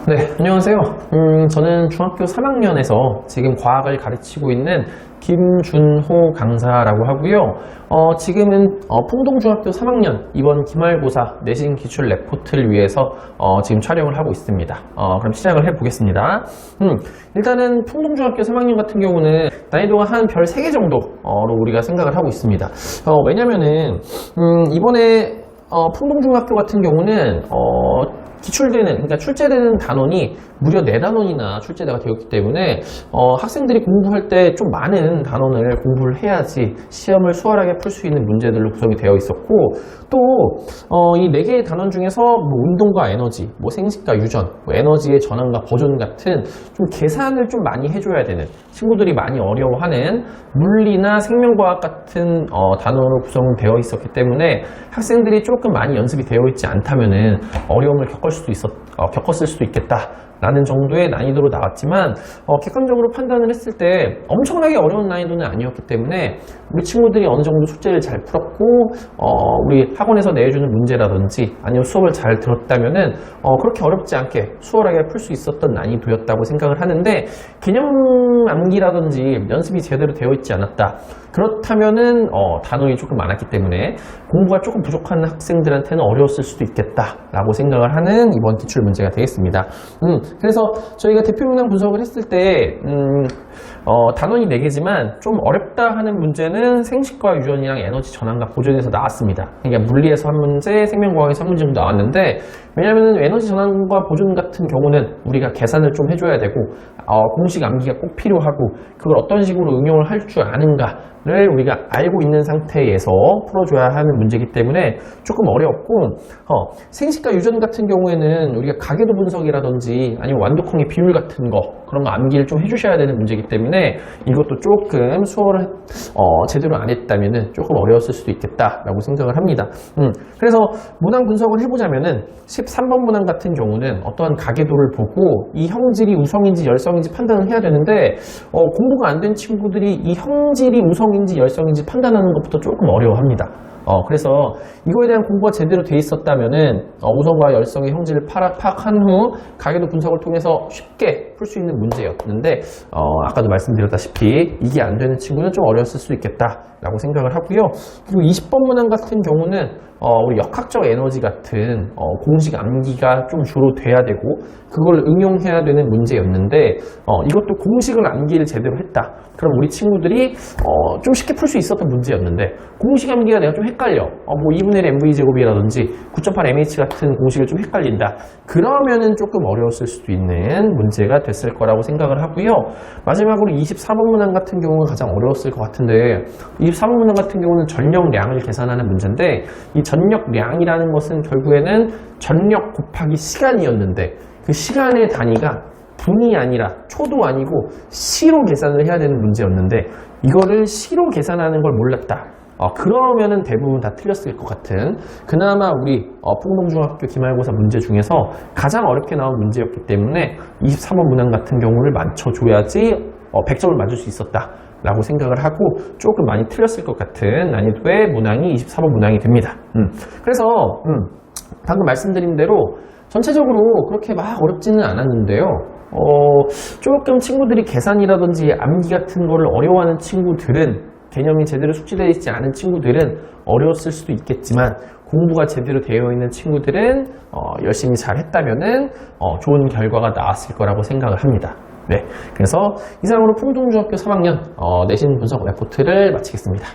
네, 안녕하세요. 저는 중학교 3학년에서 지금 과학을 가르치고 있는 김준호 강사라고 하고요. 지금은 풍동중학교 3학년 이번 기말고사 내신 기출 레포트를 위해서 지금 촬영을 하고 있습니다. 그럼 시작을 해보겠습니다. 일단은 풍동중학교 3학년 같은 경우는 난이도가 한 별 3개 정도로 우리가 생각을 하고 있습니다. 왜냐면은 이번에 풍동중학교 같은 경우는 그러니까 출제되는 단원이 무려 4단원이나 출제가 되었기 때문에 학생들이 공부할 때 좀 많은 단원을 공부를 해야지 시험을 수월하게 풀 수 있는 문제들로 구성이 되어 있었고, 또 이 4개의 단원 중에서 운동과 에너지, 생식과 유전, 에너지의 전환과 보존 같은 좀 계산을 좀 많이 해줘야 되는, 친구들이 많이 어려워하는 물리나 생명과학 같은 단원으로 구성되어 있었기 때문에 학생들이 조금 많이 연습이 되어 있지 않다면은 어려움을 겪었을 수도 있겠다 라는 정도의 난이도로 나왔지만, 객관적으로 판단을 했을 때 엄청나게 어려운 난이도는 아니었기 때문에 우리 친구들이 어느 정도 숙제를 잘 풀었고, 우리 학원에서 내주는 문제라든지 아니면 수업을 잘 들었다면은 그렇게 어렵지 않게 수월하게 풀 수 있었던 난이도였다고 생각을 하는데, 개념 암기라든지 연습이 제대로 되어 있지 않았다, 그렇다면은 단원이 조금 많았기 때문에 공부가 조금 부족한 학생들한테는 어려웠을 수도 있겠다라고 생각을 하는 이번 기출 문제가 되겠습니다. 그래서 저희가 대표 문항 분석을 했을 때 단원이 4개지만 좀 어렵다 하는 문제는 생식과 유전이랑 에너지 전환과 보존에서 나왔습니다. 그러니까 물리에서 한 문제, 생명과학에서 한 문제 정도 나왔는데, 왜냐하면 에너지 전환과 보존 같은 경우는 우리가 계산을 좀 해줘야 되고 공식 암기가 꼭 필요하고, 그걸 어떤 식으로 응용을 할 줄 아는가를 우리가 알고 있는 상태에서 풀어줘야 하는 문제이기 때문에 조금 어려웠고, 생식과 유전 같은 경우에는 우리가 가계도 분석이라든지 아니면 완독항의 비율 같은 그런 거 암기를 좀 해주셔야 되는 문제이기 때문에 이것도 조금 수업을 제대로 안 했다면은 조금 어려웠을 수도 있겠다라고 생각을 합니다. 그래서 문항 분석을 해보자면은 13번 문항 같은 경우는 어떠한 가계도를 보고 이 형질이 우성인지 열성인지 판단을 해야 되는데, 공부가 안 된 친구들이 이 형질이 우성인지 열성인지 판단하는 것부터 조금 어려워합니다. 그래서 이거에 대한 공부가 제대로 돼 있었다면은 우성과 열성의 형질을 파악한 후 가계도 분석을 통해서 쉽게 풀 수 있는 문제였는데, 아까도 말씀드렸다시피 이게 안 되는 친구는 좀 어려웠을 수 있겠다라고 생각을 하고요. 그리고 20번 문항 같은 경우는 우리 역학적 에너지 같은 공식 암기가 좀 주로 돼야 되고 그걸 응용해야 되는 문제였는데, 이것도 공식을 암기를 제대로 했다, 그럼 우리 친구들이 좀 쉽게 풀 수 있었던 문제였는데, 공식 암기가 내가 좀 헷갈려, 2분의 1 mv제곱이라든지 9.8 mh 같은 공식을 좀 헷갈린다, 그러면은 조금 어려웠을 수도 있는 문제가 됐을 거라고 생각을 하고요. 마지막으로 24번 문항 같은 경우는 가장 어려웠을 것 같은데, 24번 문항 같은 경우는 전력량을 계산하는 문제인데, 이 전력량이라는 것은 결국에는 전력 곱하기 시간이었는데, 그 시간의 단위가 분이 아니라 초도 아니고 시로 계산을 해야 되는 문제였는데, 이거를 시로 계산하는 걸 몰랐다, 그러면은 대부분 다 틀렸을 것 같은, 그나마 우리 풍동중학교 기말고사 문제 중에서 가장 어렵게 나온 문제였기 때문에 23번 문항 같은 경우를 맞춰줘야지 100점을 맞을 수 있었다 라고 생각을 하고, 조금 많이 틀렸을 것 같은 난이도의 문항이 24번 문항이 됩니다. 그래서 방금 말씀드린 대로 전체적으로 그렇게 막 어렵지는 않았는데요. 조금 친구들이 계산이라든지 암기 같은 거를 어려워하는 친구들은, 개념이 제대로 숙지되어 있지 않은 친구들은 어려웠을 수도 있겠지만, 공부가 제대로 되어 있는 친구들은 열심히 잘 했다면은 좋은 결과가 나왔을 거라고 생각을 합니다. 네, 그래서 이상으로 풍동중학교 3학년 내신 분석 레포트를 마치겠습니다.